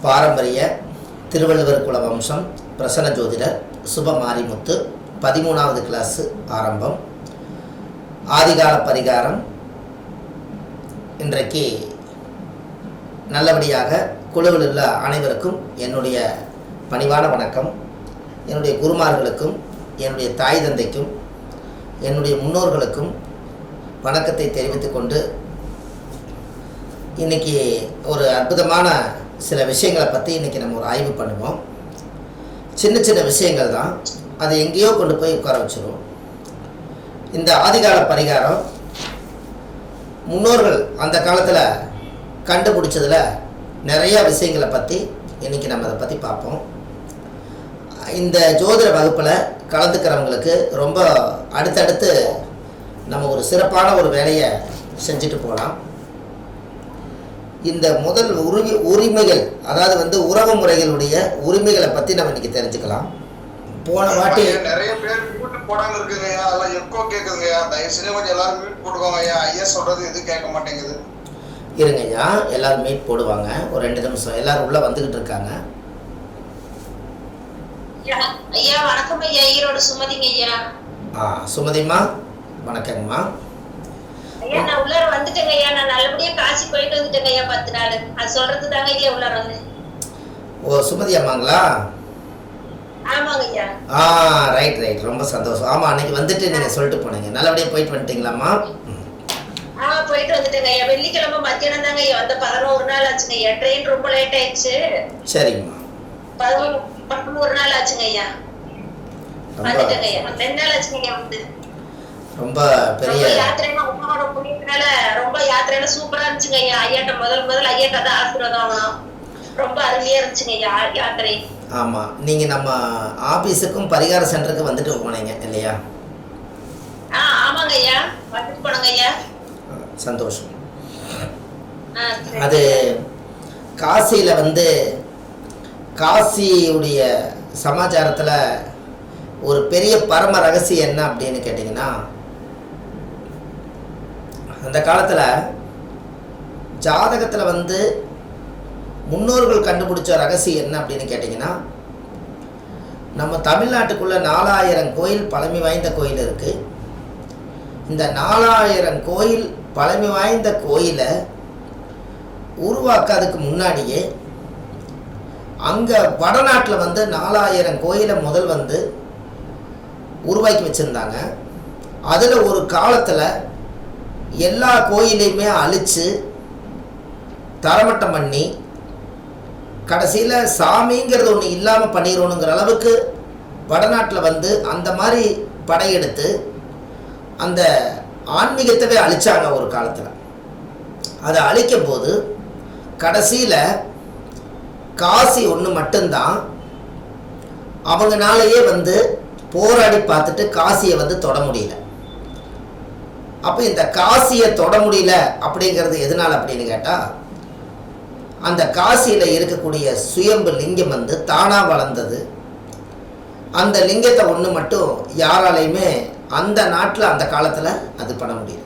பாரம்பரிய திருவள்ளுவர் குல வம்சம் பிரசன்ன ஜோதிடர் சுப மாரிமுத்து 13வது கிளாஸ் ஆரம்பம். ஆதிகால பரிகாரம். இன்றைக்கு நல்லபடியாக குழுவில் உள்ள அனைவருக்கும் என்னுடைய பணிவான வணக்கம். என்னுடைய குருமார்களுக்கும் என்னுடைய தாய் தந்தைக்கும் என்னுடைய முன்னோர்களுக்கும் வணக்கத்தை தெரிவித்துக் கொண்டு இன்றைக்கி ஒரு அற்புதமான சில விஷயங்களை பற்றி இன்றைக்கி நம்ம ஒரு ஆய்வு பண்ணுவோம். சின்ன சின்ன விஷயங்கள் தான், அதை எங்கேயோ கொண்டு போய் உட்கார வச்சிடும். இந்த ஆதிகால பரிகாரம் முன்னோர்கள் அந்த காலத்தில் கண்டுபிடிச்சதில் நிறையா விஷயங்களை பற்றி இன்றைக்கி நம்ம அதை பற்றி பார்ப்போம். இந்த ஜோதிட வகுப்பில் கலந்துக்கிறவங்களுக்கு ரொம்ப அடுத்தடுத்து நம்ம ஒரு சிறப்பான ஒரு வேலையை செஞ்சுட்டு போகலாம். இந்த முதல் உரிமைகள், அதாவது உறவு முறைகளுடைய உரிமைகளை பற்றி நம்ம இன்றைக்கி தெரிஞ்சுக்கலாம். போன வாட்டி நிறைய பேர் மியூட் போடாம இருக்குங்கய்யா, அதெல்லாம் எக்கோ கேட்குதுங்கய்யா. தயவு செஞ்சு கொஞ்சம் எல்லாரும் மியூட் போடுவாங்க ஐயா. ஐயா சொல்றது எதுவும் கேட்க மாட்டேங்குது. இருங்கய்யா, எல்லாரும் மீட் போடுவாங்க. ஒரு 2 நிமிஷம். எல்லாரும் உள்ள வந்துகிட்டு இருக்காங்க. ஐயா வணக்கம் ஐயா. ஈரோடு சுமதிங்க ஐயா. சுமதிமா வணக்கங்கம்மா. ஐயா நான் உள்ளார வந்துட்டேங்க ஐயா. நான் நல்லபடியா காசி போயிட்டு வந்துட்டேங்க ஐயா. 10 நாள் அது சொல்றது தாங்க ஐயா உள்ளார வந்து. ஓ சுமதி அம்மாங்களா? ஆமாங்க ஐயா. ரைட் ரொம்ப சந்தோஷம். ஆமாம், அன்னைக்கு வந்துட்டு நீங்கள் சொல்லிட்டு போனீங்க. நல்லபடியாக போயிட்டு வந்துட்டீங்களாம்மா? போயிட்டு வந்துட்டேங்க ஐயா. வெள்ளிக்கிழமை மத்தியானம் தாங்க ஐயா வந்த. 11 நாள் ஆச்சுங்க ஐயா. ட்ரெயின் ரொம்ப லேட் ஆயிடுச்சு. சரிங்கம்மா. 11 நாள் ஆச்சுங்க ஐயா. வந்துட்டேங்க ஐயா. 2 நாள் ஆச்சுங்க ஐயா வந்து. ரொம்ப பெரிய யாத்திரைனா உங்களோட புண்ணியத்தினால ரொம்ப யாத்திரையில சூப்பரா இருந்துச்சுங்க ஐயா. ஐயாட்ட முதல் ஐயாட்ட தான் ஆசீர்வாதம் வாங்கணும். ரொம்ப அருமையா இருந்துச்சுங்க ஐயா யாத்திரை. ஆமா, நீங்க நம்ம ஆபீஸுக்கும் பரிகார சென்டருக்கு வந்துட்டு போனீங்க இல்லையா? ஆமாங்க ஐயா, வந்துட்டு போனங்க ஐயா. சந்தோஷம். அது காசியில காசியுடைய சமாச்சாரத்துல ஒரு பெரிய பரம ரகசியம் என்ன அப்படின்னு கேட்டிங்கன்னா, அந்த காலத்தில் ஜாதகத்தில் முன்னோர்கள் கண்டுபிடிச்ச ரகசியம் என்ன அப்படின்னு கேட்டிங்கன்னா, நம்ம தமிழ்நாட்டுக்குள்ளே 4000 கோயில் பழமை வாய்ந்த கோயில் இருக்குது. இந்த 4000 கோயில் பழமை வாய்ந்த கோயிலை உருவாக்காததுக்கு முன்னாடியே அங்கே வடநாட்டில் 4000 கோயிலை முதல் உருவாக்கி வச்சுருந்தாங்க. அதில் ஒரு காலத்தில் எல்லா கோயிலையுமே அழித்து தரமட்டம் பண்ணி கடைசியில் சாமிங்கிறது ஒன்று இல்லாமல் பண்ணிடணுங்கிற அளவுக்கு வடநாட்டில் அந்த மாதிரி படையெடுத்து அந்த ஆன்மீகத்தவே அழித்தாங்க ஒரு காலத்தில். அதை அழிக்கும் போது கடைசியில் காசி ஒன்று மட்டும்தான் அவங்கனாலேயே போராடி பார்த்துட்டு காசியை தொட முடியல. அப்போ இந்த காசியை தொட முடியல அப்படிங்கிறது எதனால் அப்படின்னு கேட்டால், அந்த காசியில் இருக்கக்கூடிய சுயம்பு லிங்கம் தானாக வளர்ந்தது. அந்த லிங்கத்தை ஒன்று மட்டும் யாராலையுமே அந்த நாட்டில் அந்த காலத்தில் அது பண்ண முடியல.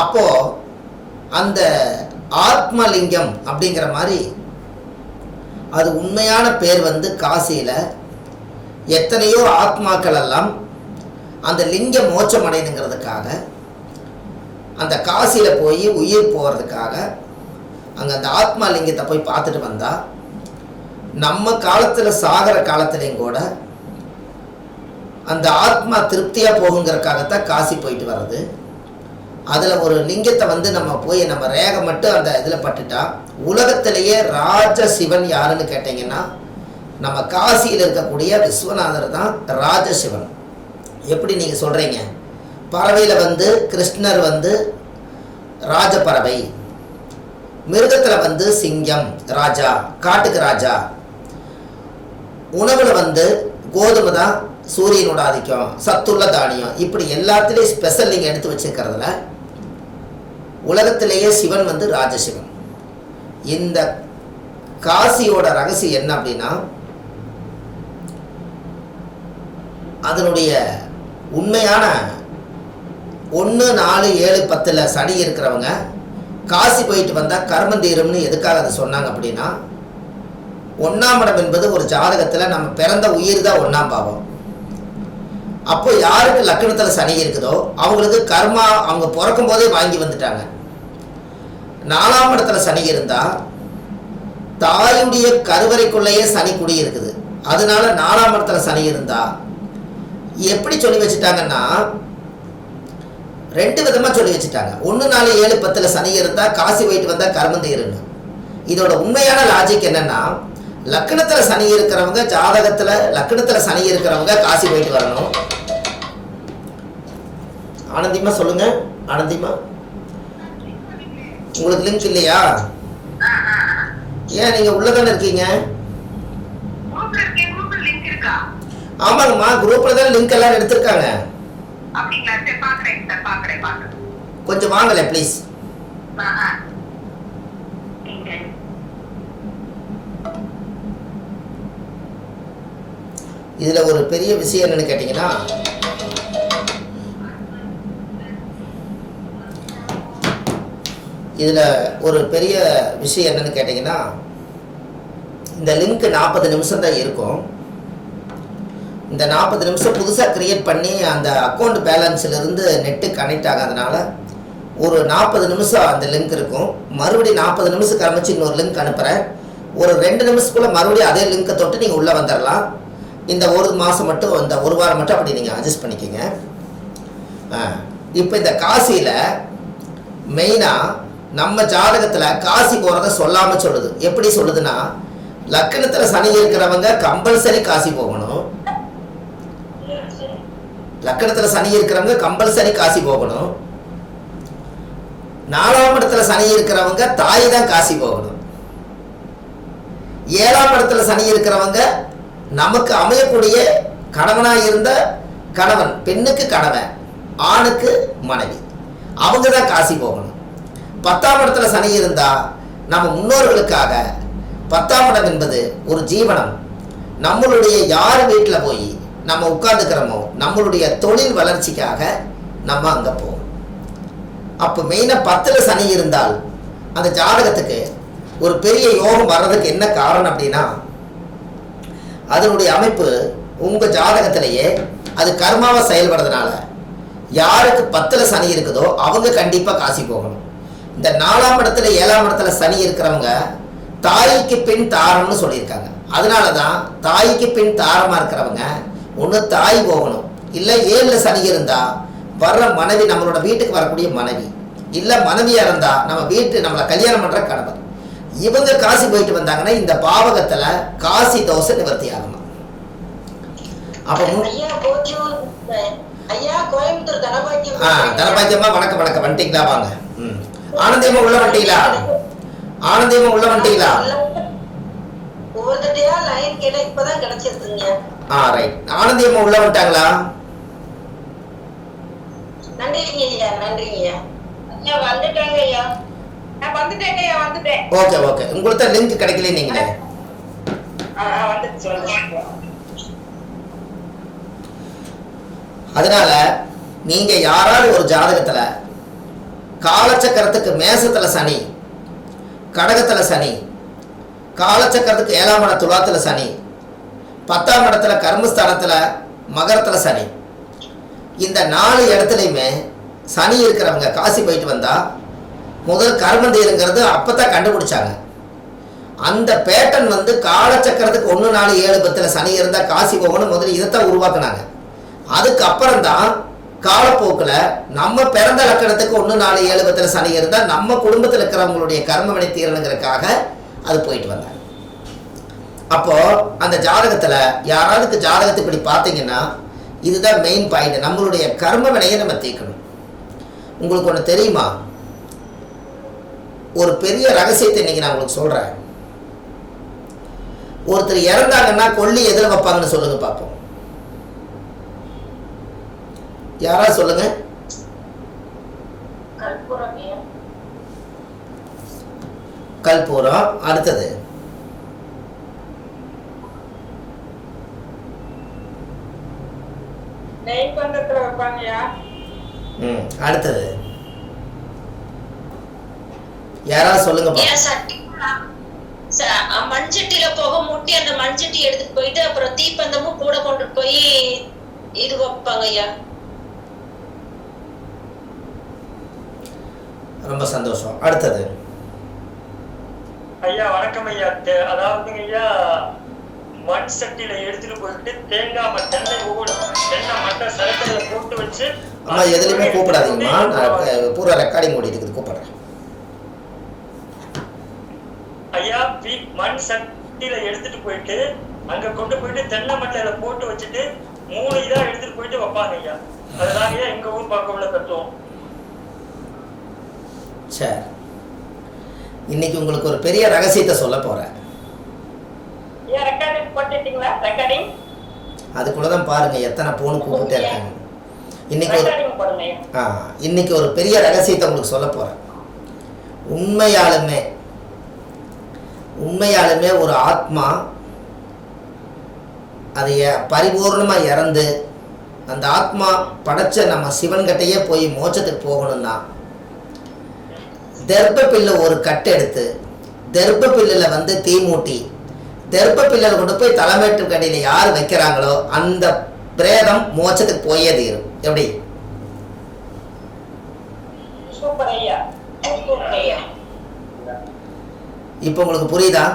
அப்போது அந்த ஆத்மலிங்கம் அப்படிங்கிற மாதிரி அது உண்மையான பேர் காசியில் எத்தனையோ ஆத்மாக்கள் எல்லாம் அந்த லிங்கம் மோட்சம் அடையணுங்கிறதுக்காக அந்த காசியில் போய் உயிர் போகிறதுக்காக அங்கே அந்த ஆத்மா லிங்கத்தை போய் பார்த்துட்டு வந்தால், நம்ம காலத்தில் சாகிற காலத்துலேயும் கூட அந்த ஆத்மா திருப்தியாக போகுங்கிறதுக்காகத்தான் காசி போயிட்டு வர்றது. அதில் ஒரு லிங்கத்தை நம்ம போய் நம்ம ரேகை மட்டும் அந்த இதில் பட்டுட்டா, உலகத்திலேயே ராஜ சிவன் யாருன்னு கேட்டிங்கன்னா நம்ம காசியில் இருக்கக்கூடிய விஸ்வநாதர் தான் ராஜசிவன். எப்படி நீங்கள் சொல்கிறீங்க? பறவையில் கிருஷ்ணர் ராஜபறவை, மிருகத்தில் சிங்கம் ராஜா, காட்டுக்கு ராஜா, உணவில் கோதுமை தான் சூரியனோட ஆதிக்கம், சத்துள்ள தானியம், இப்படி எல்லாத்துலேயும் ஸ்பெஷல் நீங்கள் எடுத்து வச்சுருக்கிறதுல உலகத்திலேயே சிவன் ராஜசிவன். இந்த காசியோட ரகசியம் என்ன அப்படின்னா, அதனுடைய உண்மையான 1, 4, 7, 10 சனி இருக்கிறவங்க காசி போயிட்டு வந்தால் கர்மம் தீரும்னு எதுக்காக அதை சொன்னாங்க அப்படின்னா, 1ஆம் இடம் என்பது ஒரு ஜாதகத்தில் நம்ம பிறந்த உயிர் தான் 1ஆம் பாவம். அப்போ யாருக்கு லக்னத்தில் சனி இருக்குதோ அவங்களுக்கு கர்மா அவங்க பிறக்கும் போதே வாங்கி வந்துட்டாங்க. 4ஆம் இடத்துல சனி இருந்தால் தாயுடைய கருவறைக்குள்ளேயே சனி குடி இருக்குது. அதனால 4ஆம் இடத்துல சனி இருந்தால் எப்படி சொல்லி வச்சுட்டாங்கன்னா 2 விதமாக சொல்லி வச்சுட்டாங்க. 1 4 7 10 சனி இருந்தால் காசி போயிட்டு வந்தால் கர்மந்தீருன்னு. இதோட உண்மையான லாஜிக் என்னன்னா, லக்னத்தில் சனி இருக்கிறவங்க ஜாதகத்தில் லக்னத்தில் சனி இருக்கிறவங்க காசி போயிட்டு வரணும். ஆனந்திமா சொல்லுங்க. ஆனந்திமா உங்களுக்கு லிங்க் இல்லையா? ஏன் நீங்க உள்ளதானே இருக்கீங்க? ஆமாங்கம்மா, குரூப்ல தான் லிங்க் எல்லாம் எடுத்திருக்காங்க. கொஞ்சம் வாங்கல ப்ளீஸ். இதுல ஒரு பெரிய விஷயம் என்னன்னு கேட்டீங்கன்னா, இந்த லிங்க் 40 நிமிஷம் தான் இருக்கும். இந்த 40 நிமிஷம் புதுசாக க்ரியேட் பண்ணி அந்த அக்கௌண்ட் பேலன்ஸ்லேருந்து நெட்டு கனெக்ட் ஆகாதனால ஒரு 40 நிமிஷம் அந்த லிங்க் இருக்கும். மறுபடியும் 40 நிமிஷம் கழிச்சு இன்னொரு லிங்க் அனுப்புகிறேன். ஒரு 2 நிமிஷத்துக்குள்ளே மறுபடியும் அதே லிங்கை தொட்டு நீங்கள் உள்ளே வந்துடலாம். இந்த ஒரு மாதம் மட்டும், இந்த ஒரு வாரம் மட்டும் அப்படி நீங்கள் அட்ஜஸ்ட் பண்ணிக்கோங்க. இப்போ இந்த காசியில் மெயினாக நம்ம ஜாதகத்தில் காசி போகிறத சொல்லாமல் சொல்லுது. எப்படி சொல்லுதுன்னா, லக்னத்தில் சனி இருக்கிறவங்க கம்பல்சரி காசி போகணும். லக்னத்தில் சனி இருக்கிறவங்க கம்பல்சரி காசி போகணும். 4ஆம் இடத்துல சனி இருக்கிறவங்க தாய் தான் காசி போகணும். 7ஆம் இடத்துல சனி இருக்கிறவங்க நமக்கு அமையக்கூடிய கணவனாக இருந்த கணவன், பெண்ணுக்கு கணவன், ஆணுக்கு மனைவி, அவங்க தான் காசி போகணும். 10ஆம் இடத்துல சனி இருந்தால் நம்ம முன்னோர்களுக்காக, 10ஆம் இடம் என்பது ஒரு ஜீவனம். நம்மளுடைய யார் வீட்டில் போய் நம்ம உட்கார்ந்துக்கிறோமோ நம்மளுடைய தொழில் வளர்ச்சிக்காக நம்ம அங்கே போவோம். அப்போ மெயினாக 10ல் சனி இருந்தால் அந்த ஜாதகத்துக்கு ஒரு பெரிய யோகம் வர்றதுக்கு என்ன காரணம் அப்படின்னா, அதனுடைய அமைப்பு உங்கள் ஜாதகத்திலேயே அது கர்மாவை செயல்படுறதுனால யாருக்கு 10ல் சனி இருக்குதோ அவங்க கண்டிப்பாக காசி போகணும். இந்த 4ஆம் இடத்துல 7ஆம் இடத்துல சனி இருக்கிறவங்க தாய்க்கு பின் தாரம்னு சொல்லியிருக்காங்க. அதனால தான் தாய்க்கு பின் தாரமாக இருக்கிறவங்க ஒன்று தாய் போகணும், இல்லை 7ல் சனி இருந்தால் வர்ற மனைவி, நம்மளோட வீட்டுக்கு வரக்கூடிய மனைவி, இல்லை மனைவியாக இருந்தால் நம்மளை கல்யாணம் பண்ணுற கணவர், இவங்க காசி போயிட்டு வந்தாங்கன்னா இந்த பாவகத்தில் காசி தோசை நிவர்த்தி ஆகணும். அப்போ தனபாக்கியமா வணக்கம் வணக்கம் வந்துட்டீங்களா? வாங்க. ஆனந்தியமா உள்ள வந்துட்டீங்களா? ஆனந்தியமா உள்ள வந்துட்டீங்களா? ரைட். ஆனந்தியமா உள்ள வந்துட்டாங்களா? Okay okay. உங்களுக்கு தான் லிங்க் கிடைக்கல நீங்களே. அதனால நீங்க யாராவது ஒரு ஜாதகத்துல காலச்சக்கரத்துக்கு மேசத்துல சனி, கடகத்துல சனி, காலச்சக்கரத்துக்கு 7ஆம் இடம் துலாத்துல சனி, 10ஆம் இடத்துல கர்மஸ்தானத்துல மகரத்துல சனி, இந்த 4 இடத்துலையுமே சனி இருக்கிறவங்க காசி போயிட்டு வந்தா முதல் கர்மந்தீருங்கிறது அப்பதான் கண்டுபிடிச்சாங்க. அந்த பேட்டர்ன் வந்து காலச்சக்கரத்துக்கு 1 4 7 10ல் சனி இருந்தால் காசி போகணும் முதல்ல இதைத்தான் உருவாக்குனாங்க. அதுக்கப்புறம் தான் காலப்போக்கில் நம்ம பிறந்த லக்கணத்துக்கு 1 4 7 10ல் சனி இருந்தால் நம்ம குடும்பத்தில் இருக்கிறவங்களுடைய கர்ம வினை தீரணுங்கிறதுக்காக அது போயிட்டு வந்தாங்க. அப்போது அந்த ஜாதகத்தில் யாராவதுக்கு ஜாதகத்தை இப்படி பார்த்தீங்கன்னா இதுதான் மெயின் பாயிண்ட். நம்மளுடைய கர்ம வினையை நம்ம தீர்க்கணும். உங்களுக்கு ஒன்று தெரியுமா? ஒரு பெரிய ரகசியத்தை இன்னைக்கு நான் உங்களுக்கு சொல்கிறேன். ஒருத்தர் இறந்தாங்கன்னா கொல்லி எதில் வைப்பாங்கன்னு சொல்லுங்க பார்ப்போம். யாராவது சொல்லுங்க. கல்பூரம். அடுத்தது அடுத்தது யாராவது சொல்லுங்க. மண்சட்டியில புகை மூட்டி அந்த மண்சட்டி எடுத்துட்டு போயிட்டு அப்புறம் தீப்பந்தமும் கூட கொண்டு போய் இது வைப்பாங்க ஐயா. ரொம்ப சந்தோஷம். அடுத்தது ஐயா வணக்கம் ஐயா. அதாவது ஐயா மண் சட்டியில எடுத்துட்டு போயிட்டு தேங்காய் தென்னை மட்டை சரக்குல போட்டு வச்சு. அம்மா எதுலையுமே கூப்பிடாதீங்கம்மா, நான் பூரா ரெக்கார்டிங் ஓடிட்டு இருக்குது, கூப்பிடுறேன். ஐயா மண் சட்டியில எடுத்துட்டு போயிட்டு அங்க கொண்டு போயிட்டு தென்னை மட்டையில போட்டு வச்சுட்டு 3 இதா எடுத்துட்டு போயிட்டு வைப்பாங்க ஐயா. அதுதான் ஐயா எங்க ஊர் பக்கம் உள்ள தத்துவம். சரி, இன்னைக்கு உங்களுக்கு ஒரு பெரிய ரகசியத்தை சொல்ல போறேன். அதுக்குள்ளதான் பாருங்க எத்தனை போன் கூப்பிட்டே இருக்காங்க. இன்னைக்கு ஒரு பெரிய ரகசியத்தை உங்களுக்கு சொல்ல போறேன். உண்மையாலுமே ஒரு ஆத்மா அதை பரிபூர்ணமா இறந்து அந்த ஆத்மா படைச்ச நம்ம சிவன்கிட்டயே போய் மோட்சத்துக்கு போகணும்னா தெர்ப்ப பில்லு ஒரு கட்டு எடுத்து தெர்ப்ப பில்லுல வந்து தீ மூட்டி தெர்ப்ப பில்லில் கொண்டு போய் தலைமைட்டு கடையில யார் வைக்கிறாங்களோ அந்த பிரேதம் மோட்சத்துக்கு போயே தீரும். எப்படி? இப்ப உங்களுக்கு புரியுதா?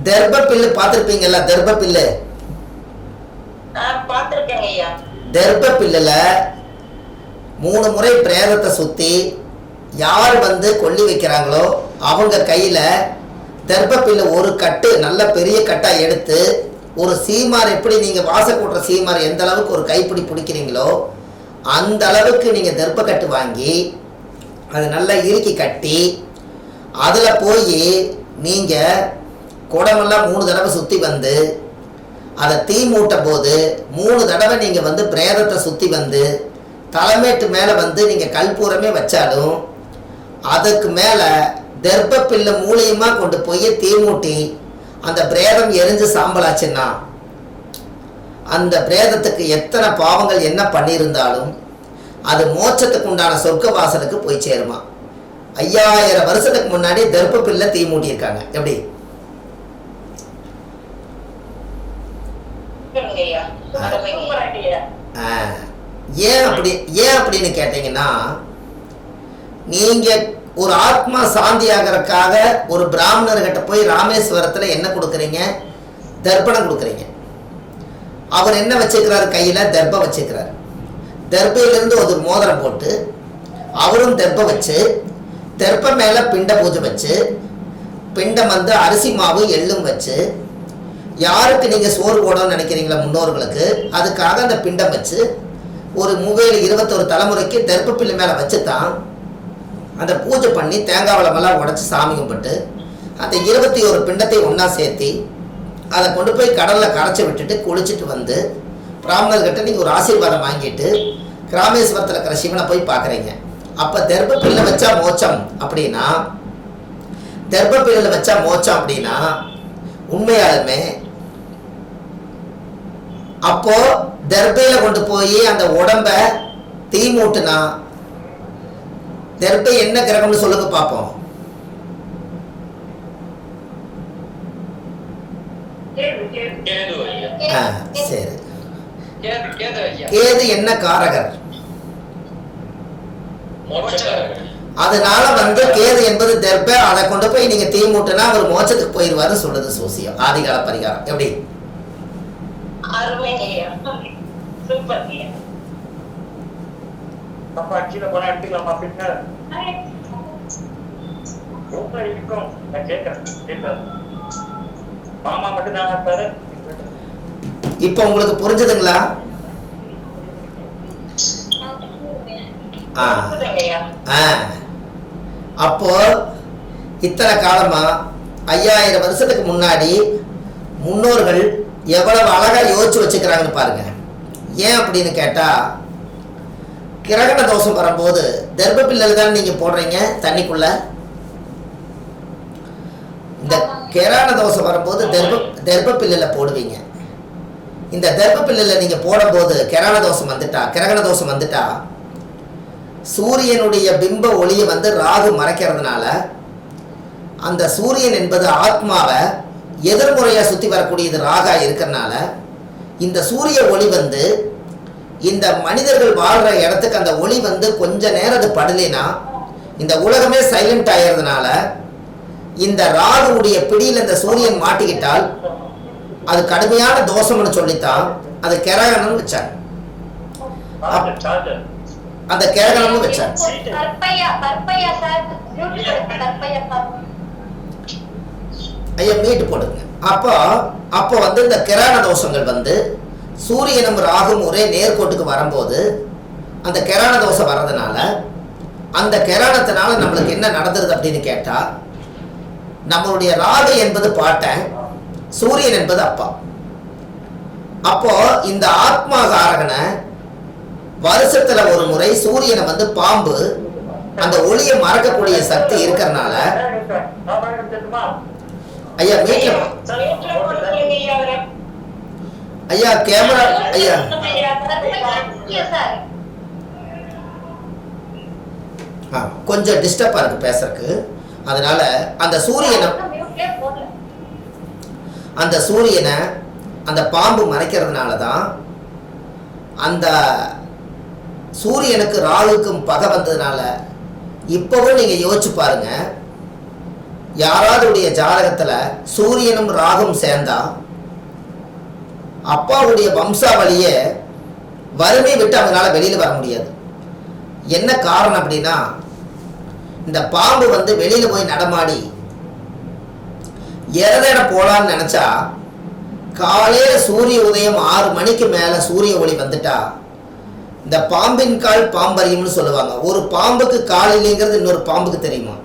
தெர்ப்ப பில்லு பார்த்திருப்பீங்கல்ல? தெர்ப்ப பில்லு தெர்ப்ப பில்லுல 3 முறை பிரேதத்தை சுத்தி யார் வந்து கொல்லி வைக்கிறாங்களோ அவங்க கையில தெர்ப்ப பில்லு ஒரு கட்டு நல்ல பெரிய கட்டா எடுத்து ஒரு சீமார், எப்படி நீங்க வாச கூட்டுற சீமார் எந்த அளவுக்கு ஒரு கைப்பிடி பிடிக்கிறீங்களோ அந்த அளவுக்கு நீங்க தெர்ப்ப கட்டு வாங்கி அதை நல்லா இறுக்கி கட்டி அதுல போய் நீங்க குடமெல்லாம் 3 தடவை சுத்தி வந்து அதை தீ மூட்டும் போது 3 தடவை நீங்க வந்து பிரேதத்தை சுத்தி வந்து தலைமேட்டு மேல வந்து நீங்க கல்பூரமே வச்சாலும் அதுக்கு மேல தெர்ப்ப பில்ல மூலியமா கொண்டு போய் தீ மூட்டி அந்த பிரேதம் எரிஞ்சு சாம்பலாச்சுன்னா அந்த பிரேதத்துக்கு எத்தனை பாவங்கள் என்ன பண்ணியிருந்தாலும் அது மோட்சத்துக்கு உண்டான சொர்க்க வாசலுக்கு போய் சேருமா. 5000 வருஷத்துக்கு முன்னாடி தெர்ப்ப பில்ல தீ மூட்டி இருக்காங்க. எப்படி? ஏன் அப்படின்னு கேட்டீங்கன்னா, நீங்க ஒரு ஆத்மா சாந்தி ஆகிறதுக்காக ஒரு பிராமணர்கிட்ட போய் ராமேஸ்வரத்துல என்ன கொடுக்குறீங்க? தர்ப்பணம் கொடுக்குறீங்க. அவர் என்ன வச்சுக்கிறாரு? கையில தர்ப்பம் வச்சுக்கிறாரு. தர்ப்பையிலிருந்து ஒரு மோதிரம் போட்டு அவரும் தர்ப்பம் வச்சு தெர்ப்ப மேல பிண்ட பூஜை வச்சு பிண்டம் வந்து அரிசி மாவு எள்ளும் வச்சு யாருக்கு நீங்க சோறு போடணும்னு நினைக்கிறீங்களா முன்னோர்களுக்கு அதுக்காக அந்த பிண்டம் வச்சு ஒரு 21 தலைமுறைக்கு தெர்ப்ப பில்லு மேல வச்சுதான் அந்த பூஜை பண்ணி தேங்காய் வளமெல்லாம் உடைச்சு சாமி கும்பிட்டு அந்த 21 பிண்டத்தை ஒன்னா சேர்த்தி அதை கொண்டு போய் கடல்ல கரைச்சி விட்டுட்டு குளிச்சுட்டு வந்து பிராமணர்கிட்ட நீங்க ஒரு ஆசீர்வாதம் வாங்கிட்டு ராமேஸ்வரத்தில் இருக்கிற சிவனை போய் பார்க்குறீங்க. அப்போ தெர்ப்ப பில்ல வச்சா மோட்சம் அப்படின்னா தெர்ப்ப பில்ல வச்சா மோட்சம் அப்படின்னா உண்மையாலுமே அப்போ தெர்ப்பையில கொண்டு போய் அந்த உடம்ப தீ மூட்டுனா தெர்ப்பை என்ன கிரகம்னு சொல்லுங்க பார்ப்போம். சரி, கேது என்ன காரகர்? அதனால வந்து கேது என்பது தெர்ப்ப, அதை கொண்டு போய் நீங்க தீ மூட்டுனா அவர் மோட்சத்துக்கு போயிடுவாரு சொல்லுது சூசியம். ஆதிகால பரிகாரம். எப்படி? இப்ப உங்களுக்கு புரிஞ்சதுங்களா? அப்போ இத்தனை காலமா 5000 வருஷத்துக்கு முன்னாடி முன்னோர்கள் எவ்வளவு அழகா யோசிச்சு வச்சுக்கிறாங்கன்னு பாருங்க. ஏன் அப்படின்னு கேட்டா, கிரகண தோஷம் வரும்போது தெர்ப்ப பில்லல் தான் நீங்க போடுறீங்க தண்ணிக்குள்ள. இந்த கிரகண தோஷம் வரும்போது தெர்ப்ப பில்லுல போடுவீங்க. இந்த தெர்ப்ப பில்லுல நீங்க போடும்போது கிரகண தோஷம் வந்துட்டா சூரியனுடைய பிம்ப ஒளியை வந்து ராகு மறைக்கிறதுனால அந்த சூரியன் என்பது ஆத்மாவை எதிர்முறையாக சுற்றி வரக்கூடியது ராகா இருக்கிறனால இந்த சூரிய ஒளி வந்து இந்த மனிதர்கள் வாழ்கிற இடத்துக்கு அந்த ஒளி வந்து கொஞ்ச நேரம் அது படலைன்னா இந்த உலகமே சைலண்ட் ஆகிறதுனால இந்த ராகுடைய பிடியில் இந்த சூரியன் மாட்டிக்கிட்டால் அது கடுமையான தோஷம்னு சொல்லித்தான் அது கிரகணம்னு வச்சாங்க. அந்த கிரகணம்னு வச்சாங்க. ஐயா மீட்டு போடுங்க. அப்போ வந்து இந்த கிரகண தோஷங்கள் வந்து சூரியனும் ராகும் ஒரே நேர்கோட்டுக்கு வரும்போது அந்த கிரகண தோஷம் வர்றதுனால அந்த கிரகணத்தினால நம்மளுக்கு என்ன நடந்துருது அப்படின்னு கேட்டா, நம்மளுடைய ராகு என்பது பாட்டன், சூரியன் என்பது அப்பா. அப்போ இந்த ஆத்மாகாரகனை வருஷத்துல ஒரு முறை சூரியனை வந்து பாம்பு அந்த ஒளியை மறக்கக்கூடிய சக்தி இருக்கிறனால ஐயா மீட்ல ஐயா கேமரா ஐயா கொஞ்சம் டிஸ்டர்பா இருக்கு பேசுறதுக்கு. அதனால அந்த சூரியனை அந்த பாம்பு மறைக்கிறதுனால தான் அந்த சூரியனுக்கு ராகுக்கும் பகை வந்ததுனால இப்பவும் நீங்க யோசிச்சு பாருங்க, யாராவதுடைய ஜாதகத்துல சூரியனும் ராகும் சேர்ந்தா அப்பாவுடைய வம்சாவளியே வறுமை விட்டு அவங்களால வெளியில வர முடியாது. என்ன காரணம் அப்படின்னா, இந்த பாம்பு வந்து வெளியில போய் நடமாடி எரதேட போலான்னு நினைச்சா காலையில சூரிய உதயம் 6 மணிக்கு மேல சூரிய ஒளி வந்துட்டா இந்த பாம்பின் கால் பாம்பரியம்னு சொல்லுவாங்க. ஒரு பாம்புக்கு கால் இல்லைங்கிறது இன்னொரு பாம்புக்கு தெரியுமா?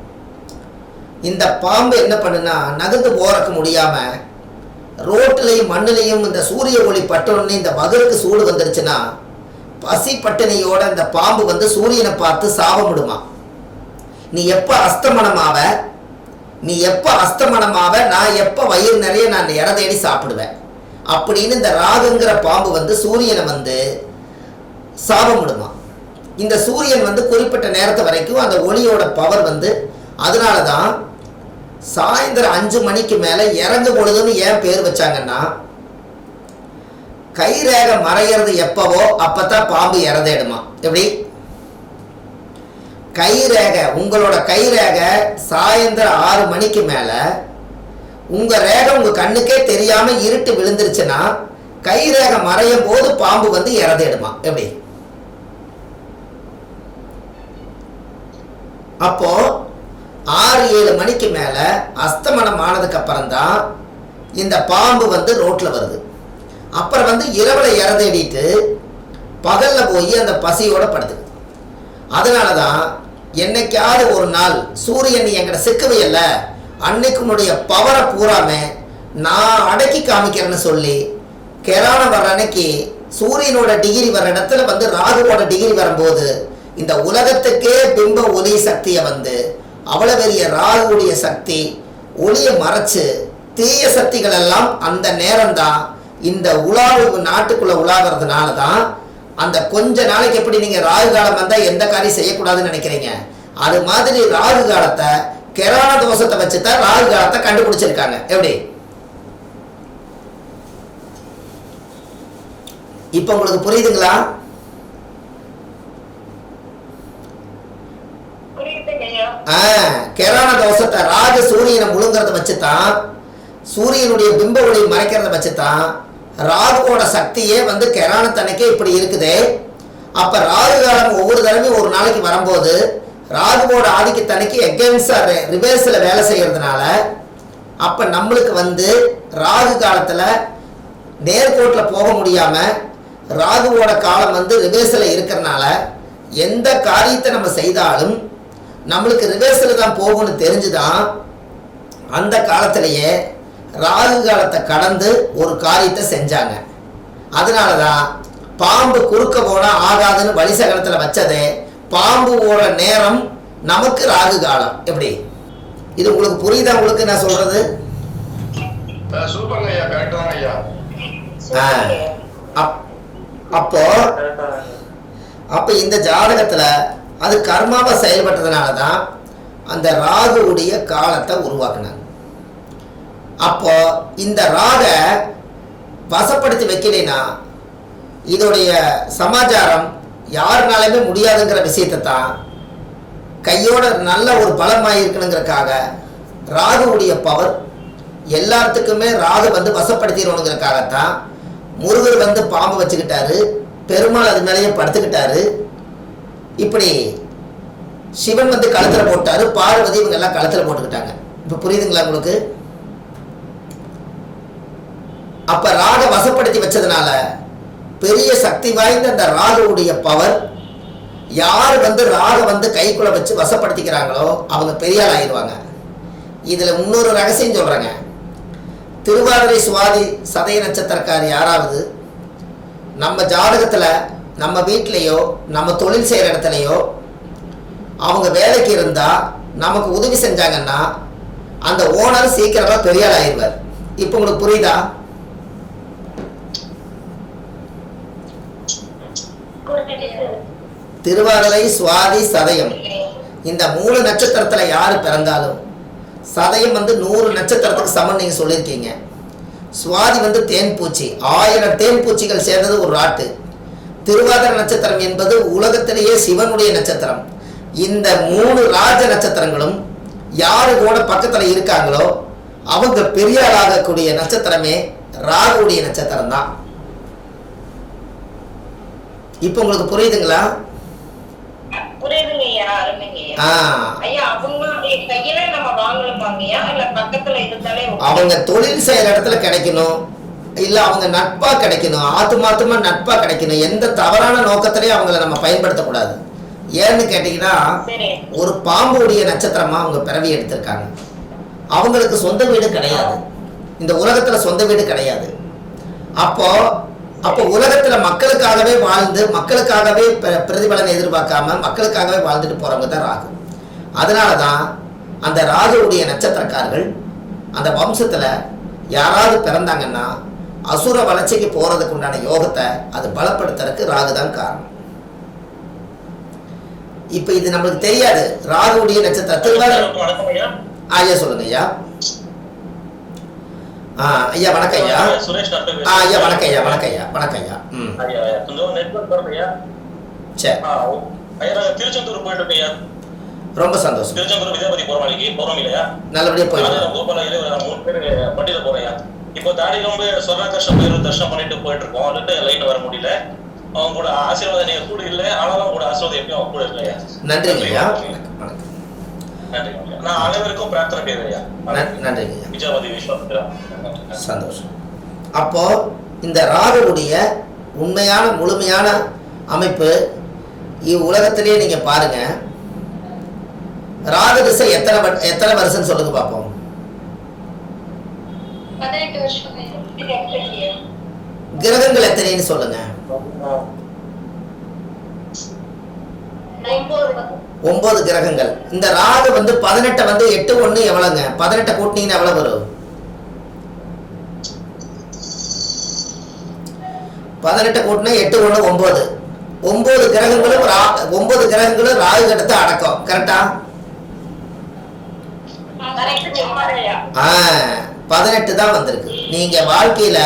இந்த பாம்பு என்ன பண்ணுனா நகர்ந்து போறக்க முடியாம ரோட்டிலையும் மண்ணிலையும் இந்த சூரிய ஒளி பட்டோன்னு இந்த வகருக்கு சூடு வந்துருச்சுன்னா பசி பட்டினியோட இந்த பாம்பு வந்து சூரியனை பார்த்து சாபமிடுமா. நீ எப்ப அஸ்தமனமாவ நான் எப்ப வயிறு நிறைய நான் இற தேடி சாப்பிடுவேன் அப்படின்னு இந்த ராகுங்கிற பாம்பு வந்து சூரியனை வந்து சாபமிடுமா. இந்த சூரியன் வந்து குறிப்பிட்ட நேரத்து வரைக்கும் அந்த ஒளியோட பவர் வந்து, அதனாலதான் சாயந்தரம் 5 மணிக்கு மேல இறங்கு பொழுதுன்னு ஏன் பேர் வச்சாங்கன்னா, கைரேக மறையிறது எப்பவோ அப்பதான் பாம்பு இறதேடுமா. எப்படி கைரேக, உங்களோட கைரேக சாயந்தரம் 6 மணிக்கு மேல உங்க ரேகை உங்க கண்ணுக்கே தெரியாம இருட்டு விழுந்துருச்சுன்னா கைரேக மறையும் போது பாம்பு வந்து இறதேடுமா. எப்படி அப்போ 6-7 மணிக்கு மேல அஸ்தமனம் ஆனதுக்கு அப்புறம் தான் இந்த பாம்பு வந்து ரோட்ல வருது. அப்புறம் வந்து இரவுல இறதேடிட்டு பகல்ல போய் அந்த பசியோட படுது. அதனாலதான் என்னைக்காவது ஒரு நாள் சூரியன் என்கிட்ட சிக்கவையில்ல, அன்னைக்கு உன்னுடைய பவரை பூராமே நான் அடக்கி காமிக்கிறேன்னு சொல்லி கிராணம் வர்ற அன்னைக்கு சூரியனோட டிகிரி வர்ற இடத்துல வந்து ராகுவோட டிகிரி வரும்போது இந்த உலகத்துக்கே பிம்ப ஒளி சக்தியை வந்து அவ்வளவு பெரிய ராகுடைய சக்தி ஒளியை மறைச்சு தீய சக்திகள் எல்லாம் அந்த நேரம்தான் இந்த உலாவு நாட்டுக்குள்ள உலாகிறதுனால தான் அந்த கொஞ்ச நாளைக்கு எப்படி நீங்க ராகு காலம் வந்தா எந்த காரியம் செய்யக்கூடாதுன்னு நினைக்கிறீங்க, அது மாதிரி ராகு காலத்தை கிராண தோஷத்தை வச்சுதான் ராகு காலத்தை கண்டுபிடிச்சிருக்காங்க. எப்படி இப்ப உங்களுக்கு புரியுதுங்களா? கிராண தோஷத்தை ராகு சூரியனை முழுங்கிறத வச்சுதான், சூரியனுடைய பிம்ப ஒளி மறைக்கிறத வச்சுதான் ராகுவோட சக்தியே வந்து கிராணத்தன்னைக்கே இப்படி இருக்குது. அப்ப ராகு காலம் ஒவ்வொரு தடவையும் ஒரு நாளைக்கு வரும்போது ராகுவோட ஆதிக்கத்தன்னைக்கு எகென்ஸ்டா ரிவர்ஸ்ல வேலை செய்யறதுனால அப்ப நம்மளுக்கு வந்து ராகு காலத்துல நேர்கோட்டில் போக முடியாம ராகுவோட காலம் வந்து ரிவர்ஸ்ல இருக்கிறனால எந்த காரியத்தை நம்ம செய்தாலும் நம்மளுக்கு ரிவர்ஸ்ல தான் போகணும்னு தெரிஞ்சுதான் அந்த காலத்திலேயே ராகு காலத்தை கடந்து ஒரு காரியத்தை செஞ்சாங்க. அதனாலதான் பாம்பு குறுக்க போனா ஆகாதுன்னு வழிசகலத்துல வச்சதே பாம்புவோட நேரம் நமக்கு ராகு காலம். எப்படி இது உங்களுக்கு புரியுதா? உங்களுக்கு நான் சொல்றது அப்போ இந்த ஜாதகத்துல அது கர்மாவை செயல்பட்டதுனாலதான் அந்த ராகுவுடைய காலத்தை உருவாக்குனாங்க. அப்போ இந்த ராக வசப்படுத்தி வைக்கலைன்னா இதோடைய சமாச்சாரம் யாருனாலுமே முடியாதுங்கிற விஷயத்தை தான் கையோட நல்ல ஒரு பலமாக இருக்கணுங்கிறதுக்காக ராகுவுடைய பவர் எல்லாத்துக்குமே ராகு வந்து வசப்படுத்திடணுங்கிறதுக்காகத்தான் முருகர் வந்து பாம்பு வச்சுக்கிட்டாரு, பெருமாள் அது மேலேயே படுத்துக்கிட்டாரு, இப்படி சிவன் வந்து கழுத்தில் போட்டாரு, பார்வதி இவங்க எல்லாம் கழுத்தில் போட்டுக்கிட்டாங்க. இப்போ புரியுதுங்களா உங்களுக்கு? அப்ப ராக வசப்படுத்தி வச்சதுனால பெரிய சக்தி வாய்ந்த அந்த ராகுவுடைய பவர் யார் வந்து ராக வந்து கைக்குள்ள வச்சு வசப்படுத்திக்கிறாங்களோ அவங்க பெரிய ஆள் ஆயிடுவாங்க. இதுல இன்னொரு ரகசியம் சொல்றேங்க. திருவாதிரை சுவாதி சதய நட்சத்திரக்கார் யாராவது நம்ம ஜாதகத்துல நம்ம வீட்டிலையோ நம்ம தொழில் செய்யற இடத்துலையோ அவங்க வேலைக்கு இருந்தா நமக்கு உதவி செஞ்சாங்கன்னா அந்த ஓனர் சீக்கிரமா பெரிய ஆள் ஆயிடுவார். இப்போ உங்களுக்கு புரியுதா? திருவாதிரை சுவாதி சதயம் இந்த 3 நட்சத்திரத்துல யாரு பிறந்தாலும், சதயம் வந்து 100 நட்சத்திரத்துக்கு சமம் நீங்க சொல்லியிருக்கீங்க. சுவாதி வந்து தேன்பூச்சி, 1000 தேன்பூச்சிகள் சேர்ந்தது ஒரு ராட்டு. திருவாதிரை நட்சத்திரம் என்பது உலகத்திலேயே சிவனுடைய நட்சத்திரம். இந்த 3 ராஜ நட்சத்திரங்களும் யாரு கூட பக்கத்துல இருக்காங்களோ அவங்க பெரிய ஆளாகக்கூடிய நட்சத்திரமே ராகுடைய நட்சத்திரம் தான். இப்ப உங்களுக்கு புரியுதுங்களா? புரியுதுங்க ஐயா, அருமைங்க ஐயா. அவங்களுடைய கையில நம்ம வாங்கலாமாங்கய்யா, இல்ல பக்கத்துல இருந்தாலே அவங்க தொழில் செய்யற இடத்துல கிடைக்கணும், இல்ல அவங்க நட்பா கிடைக்கணும், ஆத்துமாத்துமா நட்பா கிடைக்கணும். எந்த தவறான நோக்கத்திலையும் அவங்கள நம்ம பயன்படுத்தக்கூடாது. ஏன்னு கேட்டீங்கன்னா, ஒரு பாம்புடைய நட்சத்திரமா அவங்க பிறவி எடுத்திருக்காங்க. அவங்களுக்கு சொந்த வீடு கிடையாது, இந்த உலகத்துல சொந்த வீடு கிடையாது. அப்போ உலகத்துல மக்களுக்காகவே வாழ்ந்து மக்களுக்காகவே பிரதிபலனை எதிர்பார்க்காம மக்களுக்காகவே வாழ்ந்துட்டு போறவங்க தான் ராகு. அதனாலதான் அந்த ராகுவுடைய நட்சத்திரக்காரர்கள் அந்த வம்சத்துல யாராவது பிறந்தாங்கன்னா அசுர வளர்ச்சிக்கு போறதுக்கு உண்டான யோகத்தை அது பலப்படுத்துறதுக்கு ராகு தான் காரணம். இப்ப இது நம்மளுக்கு தெரியாது. ராகுவுடைய நட்சத்திரத்தில் ஐயா சொல்லுங்க ஐயா. ஐயா வணக்கம் ஐயா. சுரேஷ் டாக்டர். ஐயா வணக்கம் ஐயா. வணக்கம் ஐயா. வணக்கம் ஐயா. ஐயா கொஞ்சம் நெட்வொர்க் வரலையா? சரி. ஐயா திருச்செந்தூர் போயிட்டு ஐயா. ரொம்ப சந்தோஷம். திருச்செந்தூர் விஜயபதி போறோம் இல்லையா? நல்லபடியா போயிட்டு கோபால 3 பேர் வண்டியில போறேன். இப்போ தாடிகொம்பு சொர்ணாகிருஷ்ண போயிரு தர்ஷனம் பண்ணிட்டு போயிட்டு இருக்கோம். வந்துட்டு லைட் வர முடியல. அவங்க கூட ஆசீர்வாதம் நீங்க கூட இல்லை, ஆனாலும் கூட ஆசீர்வாதம் எப்பயும் அவங்க கூட இல்லையா? நன்றி ஐயா. நன்றி. நான் அனைவருக்கும் பிரார்த்தனை செய்யறேன் ஐயா. நன்றி ஐயா. விஜயபதி விஸ்வாமித்ரா. சந்தோஷம். அப்போ இந்த ராகுவுடைய உண்மையான முழுமையான அமைப்பு இவ்வுலகத்திலேயே நீங்க பாருங்க. ராகு திசை எத்தனை வருஷம் சொல்லுங்க பாப்போம். 18 வருஷம். கிரகங்கள் எத்தனைன்னு சொல்லுங்க. 9 கிரகங்கள். இந்த ராகு வந்து 18 வந்து 8 1 எவ்வளவுங்க? 18 கூட்டினீங்கன்னா எவ்வளவு வரும்? 18 கூட்டினா 8 1 9. 9 கிரகங்களும் 9 கிரகங்களும் ராகு கிட்ட அடக்கம். கரெக்டா? 18 தான் வந்திருக்கு. நீங்க வாழ்க்கையில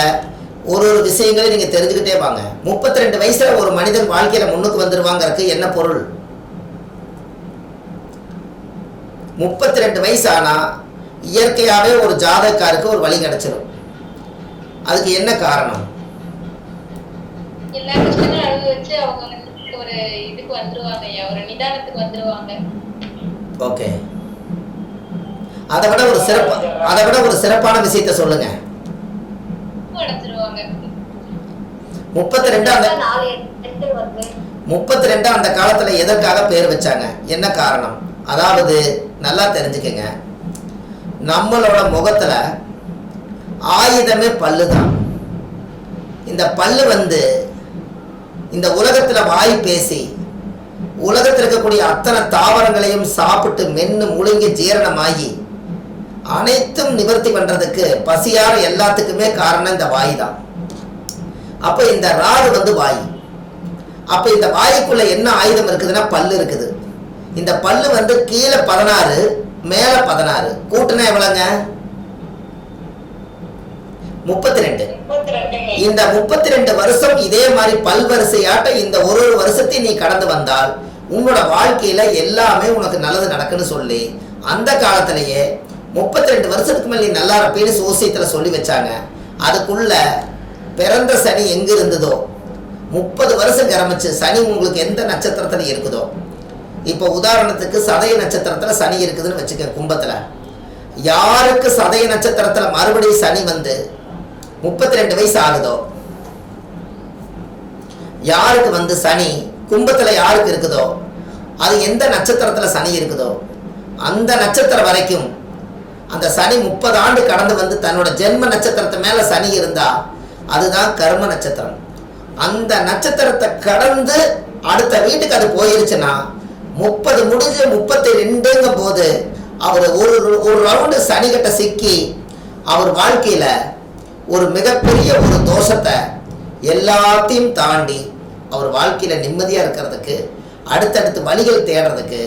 ஒரு விஷயங்களை நீங்க தெரிஞ்சுக்கிட்டே வாங்க. 32 வயசுல ஒரு மனிதன் வாழ்க்கையில முன்னுக்கு வந்துருவாங்கிறதுக்கு என்ன பொருள்? 32 வயசு ஆனா இயற்கையாவே ஒரு ஜாதகக்காருக்கு ஒரு வழி கிடைச்சிடும். அதுக்கு என்ன காரணம்? எல்லா கஷ்டங்களும் அனுபவிச்சு அவங்க ஒரு இதுக்கு வந்துருவாங்க, ஒரு நிதானத்துக்கு வந்துருவாங்க. ஓகே. அதை விட ஒரு சிறப்பான விஷயத்தை சொல்லுங்க. 32 அந்த காலத்துல எதற்காக பேர் வச்சாங்க? என்ன காரணம்? அதாவது நல்லா தெரிஞ்சுக்கங்க, நம்மளோட முகத்துல ஆயுதமே பல்லுதான். இந்த பல்லு வந்து இந்த உலகத்துல வாய் பேசி உலகத்தில் இருக்கக்கூடிய அத்தனை தாவரங்களையும் சாப்பிட்டு மென்னு முழுங்கி ஜீரணமாகி அனைத்தும் நிவர்த்தி பண்றதுக்கு பசியார எல்லாத்துக்குமே காரணம் இந்த வாய் தான். அப்ப இந்த ராகு வந்து வாய். அப்ப இந்த வாய்க்குள்ள என்ன ஆயுதம் இருக்குதுன்னா பல்லு இருக்குது. இந்த பல்லு வந்து கீழே 16 மேல 16 கூட்டுனா எவ்வளவுங்க? 32. இந்த 32 வருஷம் இதே மாதிரி பல்வரிசையாட்ட இந்த ஒரு வருஷத்தை நீ கடந்து வந்தால் உன்னோட வாழ்க்கையில எல்லாமே உனக்கு நல்லது நடக்குன்னு சொல்லி அந்த காலத்திலேயே 32 வருஷத்துக்கு மேல நீ நல்லா இருப்பேன்னு சோசியத்துல சொல்லி வச்சாங்க. அதுக்குள்ள பிறந்த சனி எங்க இருந்ததோ 30 வருஷம் கிரமிச்சு சனி உங்களுக்கு எந்த நட்சத்திரத்துல இருக்குதோ, இப்போ உதாரணத்துக்கு சதய நட்சத்திரத்துல சனி இருக்குதுன்னு வச்சுக்க. கும்பத்துல யாருக்கு சதய நட்சத்திரத்துல மறுபடியும் சனி வந்து 32 வயசு ஆகுதோ, யாருக்கு வந்து சனி கும்பத்துல யாருக்கு இருக்குதோ, அது எந்த நட்சத்திரத்துல சனி இருக்குதோ அந்த நட்சத்திரம் வரைக்கும் அந்த சனி 30 ஆண்டு கடந்து வந்து தன்னோட ஜென்ம நட்சத்திரத்து மேல சனி இருந்தா அதுதான் கர்ம நட்சத்திரம். அந்த நட்சத்திரத்தை கடந்து அடுத்த வீட்டுக்கு அது போயிருச்சுன்னா 30 முடிஞ்சு 32ங்கும் போது அவர் ஒரு ரவுண்டு சனி கிட்ட சிக்கி அவர் வாழ்க்கையில ஒரு மிகப்பெரிய ஒரு தோஷத்தை எல்லாத்தையும் தாண்டி அவர் வாழ்க்கையில நிம்மதியா இருக்கிறதுக்கு அடுத்தடுத்து வழிகள் தேடுறதுக்கு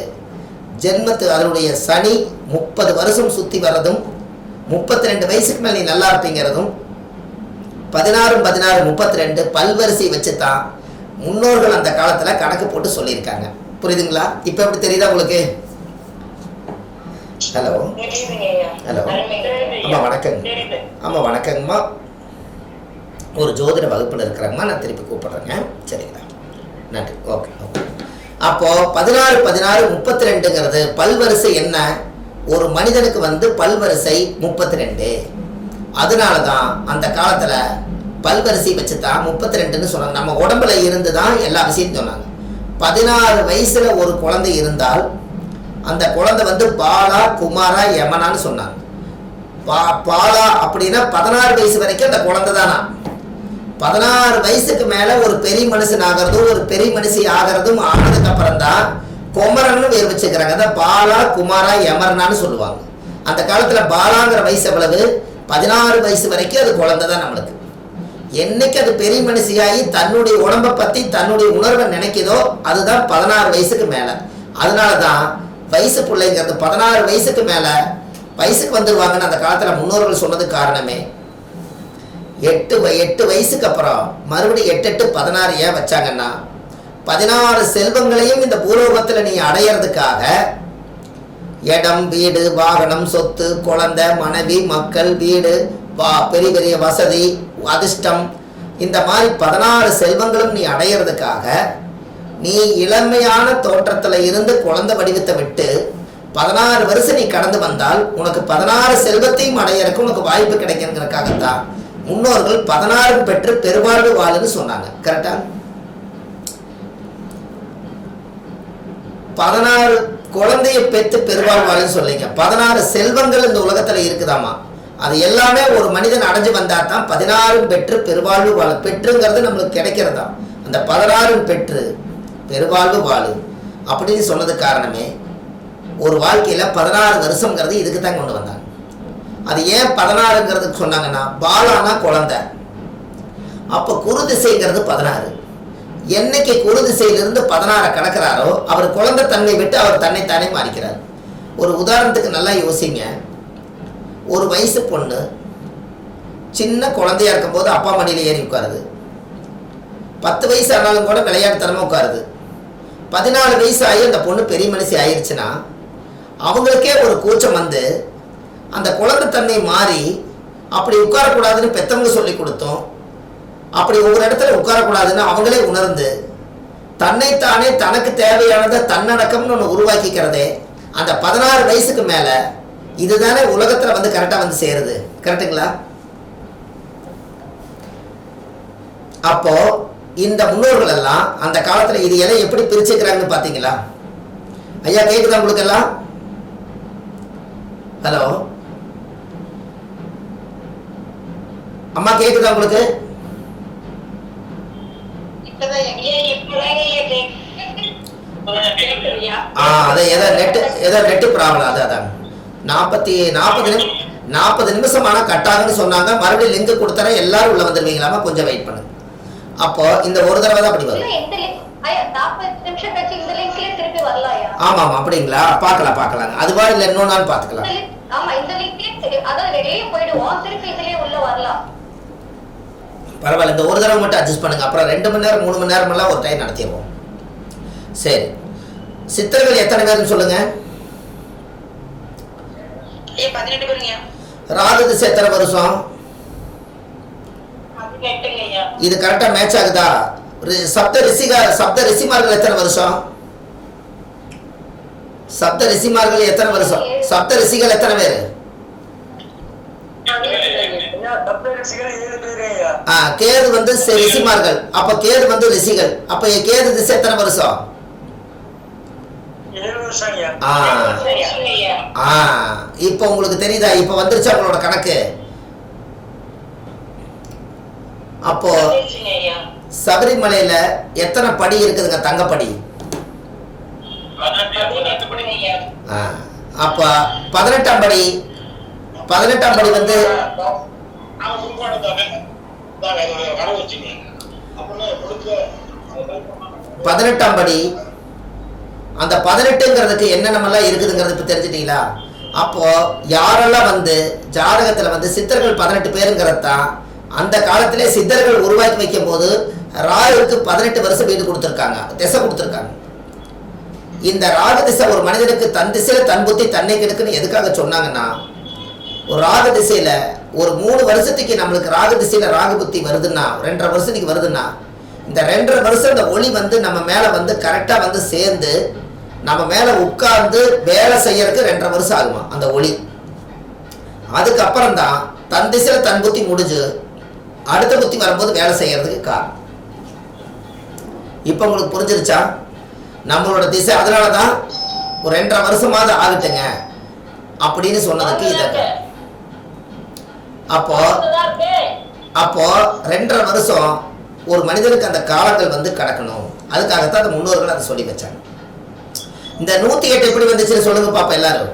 ஜென்மத்து அதனுடைய சனி 30 வருஷம் சுத்தி வர்றதும் 32 வயசுக்கு மேல நீ நல்லா இருப்பீங்கிறதும் 16 பல்வரிசை வச்சுதான் முன்னோர்கள் அந்த காலத்துல கணக்கு போட்டு சொல்லியிருக்காங்க. புரியுதுங்களா? இப்ப எப்படி தெரியுதா உங்களுக்கு? ஹலோ ஹலோ அம்மா வணக்கங்க. ஆமா வணக்கங்கம்மா. ஒரு ஜோதிட வகுப்புல இருக்கிறாங்கம்மா, நான் திருப்பி கூப்பிடுறேங்க. சரிங்களா? நன்றி. Okay okay. அப்போ 16 32ங்கிறது பல்வரிசை என்ன? ஒரு மனிதனுக்கு வந்து பல்வரிசை 32. அதனாலதான் அந்த காலத்துல பல்வரிசை வச்சுதான் 32ன்னு சொன்னாங்க. நம்ம உடம்புல இருந்து தான் எல்லா விஷயத்தையும் சொன்னாங்க. 16 வயசுல ஒரு குழந்தை இருந்தால் அந்த குழந்தை வந்து பாலா குமாரா யமனான்னு சொன்னாங்க. பாலா அப்படின்னா 16 வயசு வரைக்கும் அந்த குழந்தை தானா. 16 வயசுக்கு மேல ஒரு பெரிய மனுஷன் ஆகிறதும் ஒரு பெரிய மனுஷி ஆகிறதும் ஆனதுக்கு அப்புறம் தான் குமரன்னு பேர் வச்சுக்கிறாங்க. அதான் பாலா குமாரா யமர்னான்னு சொல்லுவாங்க. அந்த காலத்துல பாலாங்கிற வயசு எவ்வளவு? 16 வயசு வரைக்கும் அது குழந்தை தான் நம்மளுக்கு. என்னைக்கு அது பெரிய மனுஷியாகி தன்னுடைய உடம்பை பத்தி தன்னுடைய உணர்வை நினைக்குதோ அதுதான் 16 வயசுக்கு மேல. அதனாலதான் வயசு பிள்ளைங்கிறது 16 வயசுக்கு மேல வயசுக்கு வந்துருவாங்கன்னு அந்த காலத்துல முன்னோர்கள் சொன்னதுக்கு காரணமே 8 வயசுக்கு அப்புறம் மறுபடியும் 8 16 ஏன் வச்சாங்கன்னா 16 செல்வங்களையும் இந்த பூலோகத்துல நீ அடையிறதுக்காக இடம் வீடு வாகனம் சொத்து குழந்தை மனைவி மக்கள் வீடு பெரிய பெரிய வசதி அதிர்ஷ்டம் இந்த மாதிரி 16 செல்வங்களும் நீ அடையிறதுக்காக நீ இளமையான தோற்றத்துல இருந்து குழந்தை வடிவத்தை விட்டு 16 வருஷம் நீ கடந்து வந்தால் உனக்கு 16 செல்வத்தையும் அடையறதுக்கு உனக்கு வாய்ப்பு கிடைக்குங்கிறதுக்காகத்தான் முன்னோர்கள் 16 பெற்று பெருவாழ்வு வாழுன்னு சொன்னாங்க. கரெக்டா? 16 குழந்தைய பெற்று பெருவாழ்வாளுன்னு சொல்லிங்க. 16 செல்வங்கள் இந்த உலகத்துல இருக்குதாமா. அது எல்லாமே ஒரு மனிதன் அடைஞ்சு வந்தா தான் 16 பெற்று பெருவாழ்வு வாழு. பெற்றுங்கிறது நம்மளுக்கு கிடைக்கிறதா. அந்த 16 பெற்று பெருவாழ்வு வாழு அப்படின்னு சொன்னது காரணமே ஒரு வாழ்க்கையில 16 வருஷம்ங்கிறது இதுக்கு தான் கொண்டு வந்தாங்க. அது ஏன் 16ங்கிறதுக்கு சொன்னாங்கன்னா பாலானா குழந்தை. அப்ப குரு திசைங்கிறது 16. என்னைக்கு குரு திசையிலிருந்து 16 கடக்கிறாரோ அவர் குழந்தை தன்னை விட்டு அவர் தன்னைத்தானே மாறிக்கிறார். ஒரு உதாரணத்துக்கு நல்லா யோசிங்க. ஒரு வயசு பொண்ணு சின்ன குழந்தையா இருக்கும் போது அப்பா மடியில ஏறி உட்காருது. 10 வயசு ஆனாலும் கூட விளையாட்டுத்தனமா உட்காருது. 14 வயசு ஆகி அந்த பொண்ணு பெரிய மனுஷி ஆயிடுச்சுன்னா அவங்களுக்கே ஒரு கூச்சம் வந்து அந்த குழந்தை தன்னை மாறி அப்படி உட்காரக்கூடாதுன்னு பெத்தவங்க சொல்லி கொடுத்தோம். அப்படி ஒவ்வொரு இடத்துல உட்காரக்கூடாதுன்னு அவங்களே உணர்ந்து தன்னைத்தானே தனக்கு தேவையானதை தன்னடக்கம்னு ஒன்று உருவாக்கிக்கிறதே அந்த 16 வயசுக்கு மேல இதுதானே உலகத்துல வந்து கரெக்டா வந்து சேருது. கரெக்டுங்களா? அப்போ இந்த முன்னோர்கள் எல்லாம் அந்த காலத்துல இது எதை எப்படி பிரிச்சுக்கிறாங்கன்னு பாத்தீங்களா? ஐயா கேக்குதா உங்களுக்கு எல்லாம்? ஹலோ அம்மா கேக்குதா உங்களுக்கு? அதை ஏதோ நெட்டு ப்ராப்ளம். அதான் 40 நிமிஷம் ஆனா கட்டாங்கன்னு சொன்னாங்க. மறுபடியும் லிங்க் கொடுத்தா எல்லாரும் உள்ள வந்துருவீங்களாமா, கொஞ்சம் வெயிட் பண்ணுங்க. அப்போ இந்த ஒரு தடவை தான் அப்படி வரும். ஐயா 40 நிமிஷம் கழிச்சு இந்த லிங்க்லயே திருப்பி வரலாம்யா? ஆமாம் அப்படிங்களா? பார்க்கலாங்க. அதுவா இல்லை இன்னொரு நாள் பார்த்துக்கலாம். ஆமா, இந்த லிங்க்லயே அதான் வெளியே போயிடுவோம், திருப்பி இதுலயே உள்ள வரலாம். பரவாயில்ல, இந்த ஒரு தடவை மட்டும் அட்ஜஸ்ட் பண்ணுங்க. அப்புறம் 2 மணி நேரம் 3 மணி நேரமெல்லாம் ஒரு டைம் நடத்திடுவோம். சரி, சித்தர்கள் எத்தனை பேர்னு சொல்லுங்க. 18 பேருங்க. ராகு திசை எத்தனை வருஷம்? 18ங்கய்யா. இது கரெக்டா மேட்ச் ஆகுதா? சப்த ரிஷிமார்கள் எத்தனை வருஷம்? சப்த ரிஷிமார்கள் எத்தனை வருஷம்? சப்த ரிஷிகள் எத்தனை பேர்? ஐயா சப்தரிஷிகள் 7 பேரு ஐயா. கேது வந்து ரிஷிமார்கள், அப்ப கேது வந்து ரிஷிகள். அப்ப கேது திசை எத்தனை வருஷம்? 7 வருஷம் ஐயா. இப்ப உங்களுக்கு தெரியுதா? இப்ப வந்துருச்சா உங்களோட கணக்கு? அப்போ சபரிமலையில எத்தனை படி இருக்குதுங்க? தங்கப்படி. அப்ப 18ஆம் படி வந்து 18ஆம் படி. அந்த 18ங்கிறதுக்கு என்னென்னலாம் இருக்குதுங்கிறது இப்ப தெரிஞ்சுட்டீங்களா? அப்போ யாரெல்லாம் வந்து ஜாதகத்துல வந்து சித்தர்கள் 18 பேருங்கிறது தான் அந்த காலத்திலே சித்தர்கள் உருவாக்கி வைக்கும் போது ராகுக்கு 18 வருஷம் வீடு கொடுத்துருக்காங்க, திசை கொடுத்துருக்காங்க. இந்த ராகு திசை ஒரு மனிதனுக்கு தன் திசையில தன் புத்தி தன்னை கெடுக்குன்னு எதுக்காக சொன்னாங்கன்னா, ஒரு ராகு திசையில ஒரு 3 வருஷத்துக்கு நம்மளுக்கு ராகு திசையில ராகு புத்தி வருதுன்னா, 2.5 வருஷத்துக்கு வருதுன்னா, இந்த 2.5 வருஷம் இந்த ஒளி வந்து நம்ம மேல வந்து கரெக்டா வந்து சேர்ந்து நம்ம மேல உட்கார்ந்து வேலை செய்யறதுக்கு 2.5 வருஷம் ஆகுமா அந்த ஒளி. அதுக்கப்புறம் தான் தன் திசையில தன் புத்தி முடிஞ்சு அடுத்த புத்தி வரும்போது வேலை செய்யறதுக்கு காரணம். இப்ப உங்களுக்கு புரிஞ்சிருச்சா நம்மளோட திசை? அதனாலதான் ஒரு 2.5 வருஷமாவது ஆகட்டுங்க அப்படின்னு சொன்னதுக்கு இதை. அப்போ 2.5 வருஷம் ஒரு மனிதனுக்கு அந்த காலங்கள் வந்து கடக்கணும். அதுக்காகத்தான் அந்த முன்னோர்கள் அதை சொல்லி வச்சாங்க. இந்த 108 எப்படி வந்துச்சுன்னு சொல்லுங்க பாப்பா எல்லாரும்.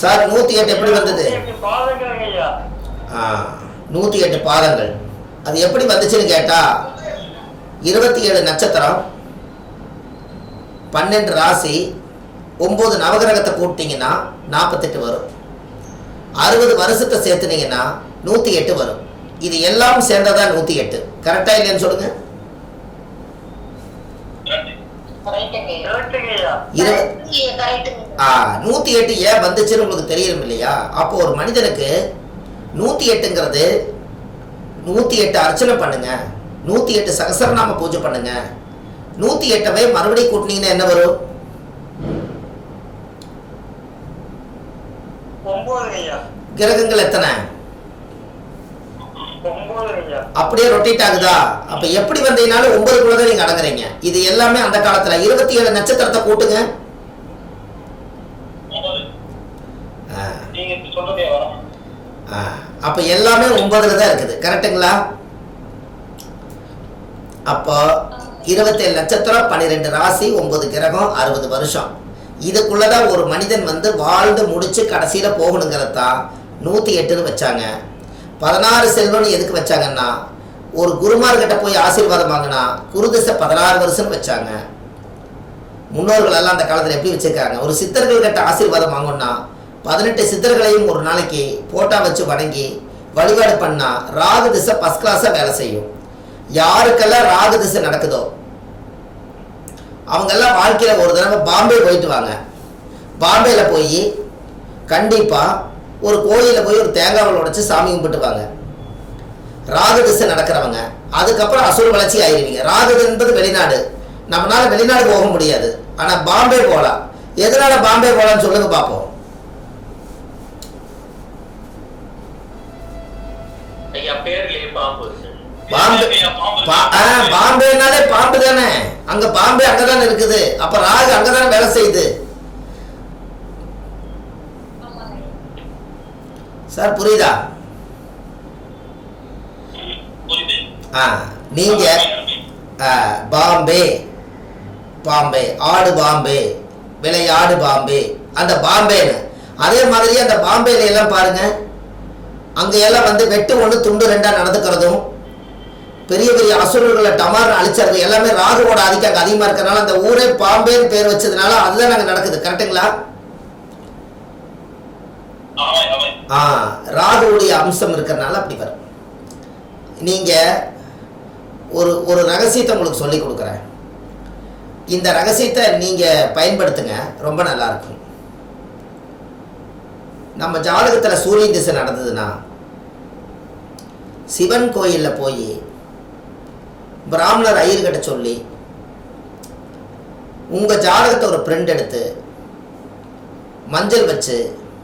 சார் 108 எப்படி வந்தது? 108 பாதங்கள். அது எப்படி வந்துச்சுன்னு கேட்டா 27 நட்சத்திரம், 12 ராசி, 9 நவகிரகத்தை கூட்டிங்கன்னா 48 வரும். 60 வருஷத்தை சேர்த்துனீங்கன்னா 108 வரும். இது எல்லாம் சேர்ந்ததா 108. கரெக்டா இல்லைன்னு சொல்லுங்க. 108 ஏன் வந்துச்சுன்னு உங்களுக்கு தெரியணும் இல்லையா? அப்போ ஒரு மனிதனுக்கு 108ங்கிறது 108 அர்ச்சனை பண்ணுங்க, 108 சகசரநாம பூஜை பண்ணுங்க. 108வே மறுபடியும் கூட்டினீங்கன்னா என்ன வரும்? 9 கிரகங்கள் எத்தனை? 9 அப்படியே ரொட்டேட் ஆகுதா? அப்ப எப்படி வந்தீங்கனாலும் 9க்குள்ளதான் நீங்க அடங்குறீங்க. இது எல்லாமே அந்த காலத்துல 27 நட்சத்திரத்தை கூட்டுங்க. அப்ப எல்லாமே 9ல தான் இருக்குது. கரெக்டுங்களா? அப்போ 27 நட்சத்திரம், 12 ராசி, 9 கிரகம், 60 வருஷம். இதுக்குள்ளதான் ஒரு மனிதன் வந்து வாழ்ந்து முடிச்சு கடைசியில போகணுங்கிறதான் 108ன்னு வச்சாங்க. 16 செல்வம்னு எதுக்கு வச்சாங்கன்னா, ஒரு குருமார்கிட்ட போய் ஆசீர்வாதம் வாங்கினா குருதிசை 16 வருஷம்னு வச்சாங்க. முன்னோர்கள் எல்லாம் அந்த காலத்துல எப்படி வச்சிருக்காங்க? ஒரு சித்தர்கள் கிட்ட ஆசீர்வாதம் வாங்கணும்னா 18 சித்தர்களையும் ஒரு நாளைக்கு போட்டா வச்சு வணங்கி வழிபாடு பண்ணா ராகு திசை ஃபர்ஸ்ட் கிளாஸா வேலை செய்யும். யாருக்கெல்லாம் ராகு திசை நடக்குதோ அவங்க எல்லாம் வாழ்க்கையில ஒரு தடவை பாம்பே போயிட்டு வாங்க. பாம்பேல போய் கண்டிப்பா ஒரு கோயில போய் ஒரு தேங்காய் உடைச்சு சாமி கும்பிட்டு வாங்க. ராகு திசை நடக்கிறவங்க அதுக்கப்புறம் அசுர வளர்ச்சி ஆயிருவீங்க. ராகு என்பது வெளிநாடு, நம்மளால வெளிநாடு போக முடியாது, ஆனா பாம்பே போகலாம். எதனால பாம்பே போகலான்னு சொல்லுங்க பார்ப்போம். பாம்பேனாலே பாம்பு தானே, அங்க பாம்பே அங்கதானே இருக்குது. அப்ப ராகு அங்கதானே வேலை செய்யுது. சார் புரியுதா? நீங்க பாம்பே பாம்பே ஆடு பாம்பே விளையாடு பாம்பே அந்த பாம்பேன்னு அதே மாதிரி அந்த பாம்பேல எல்லாம் பாருங்க அங்கெல்லாம் வந்து வெட்டு ஒன்று துண்டு ரெண்டா நடந்துக்கிறதும், பெரிய பெரிய அசுரர்களை டமார் அழிச்சது எல்லாமே ராகுவோட ஆதிக்கம் அங்கே அதிகமாக இருக்கிறதுனால அந்த ஊரே பாம்பேன்னு பேர் வச்சதுனால அதுதான் நாங்கள் நடக்குது. கரெக்டுங்களா? ராகுவுடைய அம்சம் இருக்கிறதுனால அப்படி வரும். நீங்கள் ஒரு ரகசியத்தை உங்களுக்கு சொல்லி கொடுக்குறேன். இந்த ரகசியத்தை நீங்கள் பயன்படுத்துங்க, ரொம்ப நல்லா இருக்கும். நம்ம ஜாதகத்தில் சூரிய திசை நடந்ததுன்னா சிவன் கோயிலில் போய் பிராமணர் ஐயர்கிட்ட சொல்லி உங்கள் ஜாதகத்தை ஒரு பிரிண்ட் எடுத்து மஞ்சள் வச்சு